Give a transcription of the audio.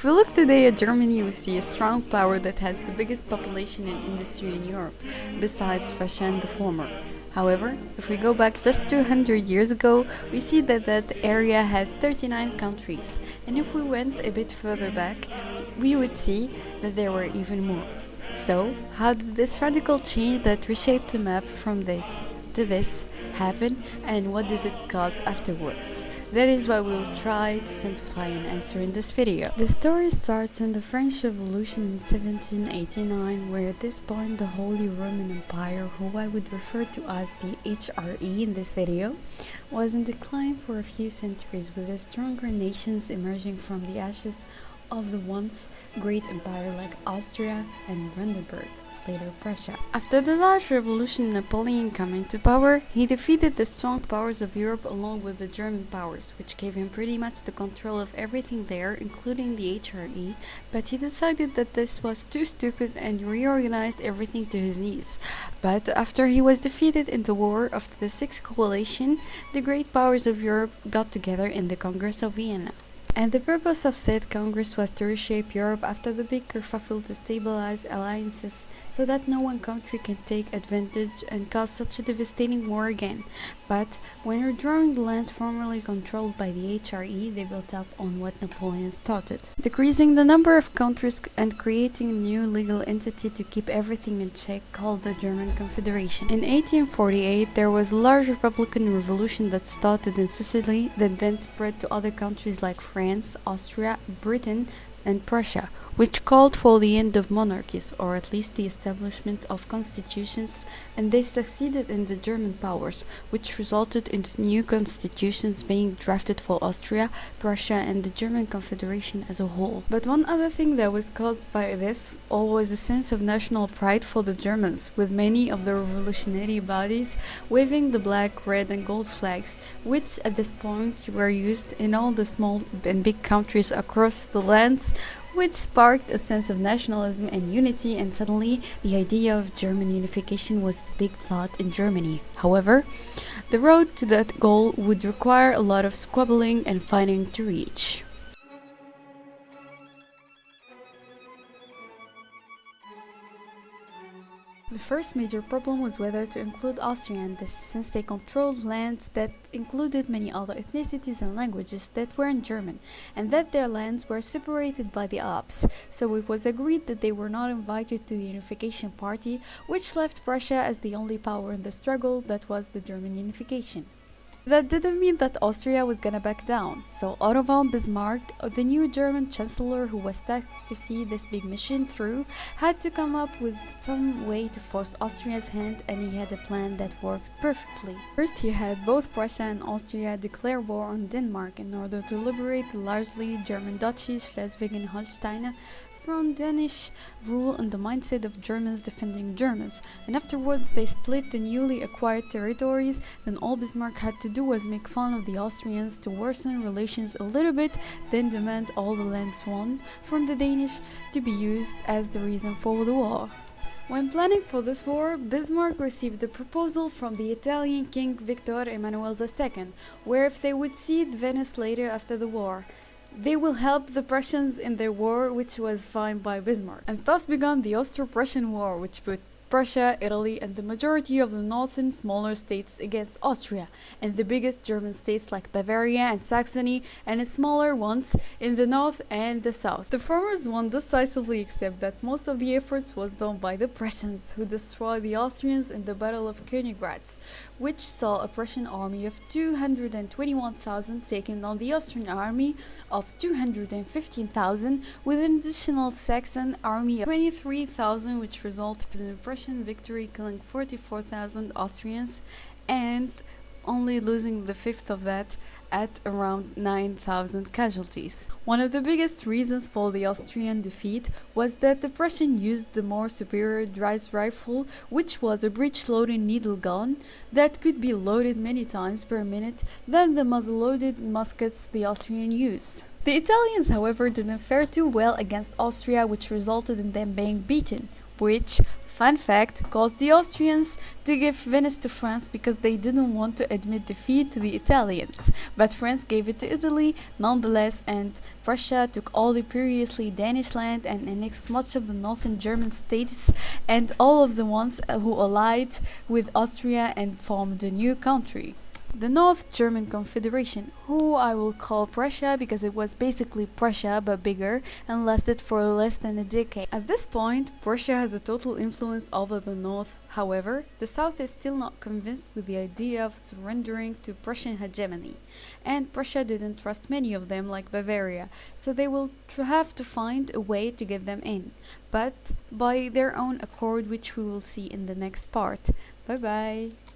If we look today at Germany, we see a strong power that has the biggest population and industry in Europe, besides Russia and the former. However, if we go back just 200 years ago, we see that that area had 39 countries, and if we went a bit further back, we would see that there were even more. So, how did this radical change that reshaped the map from this to this happen, and what did it cause afterwards? That is why we will try to simplify and answer in this video. The story starts in the French Revolution in 1789, where at this point the Holy Roman Empire, who I would refer to as the HRE in this video, was in decline for a few centuries, with the stronger nations emerging from the ashes of the once great empire like Austria and Brandenburg, later Prussia. After the large revolution, Napoleon coming to power, he defeated the strong powers of Europe along with the German powers, which gave him pretty much the control of everything there, including the HRE, but he decided that this was too stupid and reorganized everything to his needs. But after he was defeated in the war of the Sixth Coalition, the great powers of Europe got together in the Congress of Vienna. And the purpose of said Congress was to reshape Europe after the big kerfuffle, to stabilize alliances so that no one country can take advantage and cause such a devastating war again. But when withdrawing the lands formerly controlled by the HRE, they built up on what Napoleon started, decreasing the number of countries and creating a new legal entity to keep everything in check called the German Confederation. In 1848, there was a large republican revolution that started in Sicily that then spread to other countries like France, Austria, Britain, and Prussia, which called for the end of monarchies, or at least the establishment of constitutions, and they succeeded in the German powers, which resulted in new constitutions being drafted for Austria, Prussia, and the German Confederation as a whole. But one other thing that was caused by this was a sense of national pride for the Germans, with many of the revolutionary bodies waving the black, red, and gold flags, which at this point were used in all the small and big countries across the lands, which sparked a sense of nationalism and unity, and suddenly the idea of German unification was the big thought in Germany. However, the road to that goal would require a lot of squabbling and fighting to reach. The first major problem was whether to include Austria in this, since they controlled lands that included many other ethnicities and languages that weren't German, and that their lands were separated by the Alps. So it was agreed that they were not invited to the Unification Party, which left Prussia as the only power in the struggle, that was the German unification. That didn't mean that Austria was gonna back down, so Otto von Bismarck, the new German chancellor who was tasked to see this big mission through, had to come up with some way to force Austria's hand, and he had a plan that worked perfectly. First, he had both Prussia and Austria declare war on Denmark in order to liberate the largely German duchies Schleswig and Holstein from Danish rule and the mindset of Germans defending Germans, and afterwards they split the newly acquired territories. Then all Bismarck had to do was make fun of the Austrians to worsen relations a little bit, then demand all the lands won from the Danish to be used as the reason for the war. When planning for this war, Bismarck received a proposal from the Italian King Victor Emmanuel II, where if they would cede Venice later after the war, they will help the Prussians in their war, which was fine by Bismarck. And thus began the Austro-Prussian War, which put Prussia, Italy, and the majority of the northern smaller states against Austria, and the biggest German states like Bavaria and Saxony, and the smaller ones in the north and the south. The former won decisively, except that most of the efforts was done by the Prussians, who destroyed the Austrians in the Battle of Königgrätz, which saw a Prussian army of 221,000 taken on the Austrian army of 215,000, with an additional Saxon army of 23,000, which resulted in a Prussian victory, killing 44,000 Austrians and only losing the fifth of that at around 9,000 casualties. One of the biggest reasons for the Austrian defeat was that the Prussian used the more superior Dreiss rifle, which was a breech-loading needle gun that could be loaded many times per minute than the muzzle-loaded muskets the Austrian used. The Italians, however, didn't fare too well against Austria, which resulted in them being beaten, which fun fact caused the Austrians to give Venice to France because they didn't want to admit defeat to the Italians. But France gave it to Italy nonetheless, and Prussia took all the previously Danish land and annexed much of the northern German states and all of the ones who allied with Austria and formed a new country, the North German Confederation, who I will call Prussia because it was basically Prussia but bigger and lasted for less than a decade. At this point, Prussia has a total influence over the North. However, the South is still not convinced with the idea of surrendering to Prussian hegemony, and Prussia didn't trust many of them like Bavaria, so they will have to find a way to get them in, but by their own accord, which we will see in the next part. Bye bye!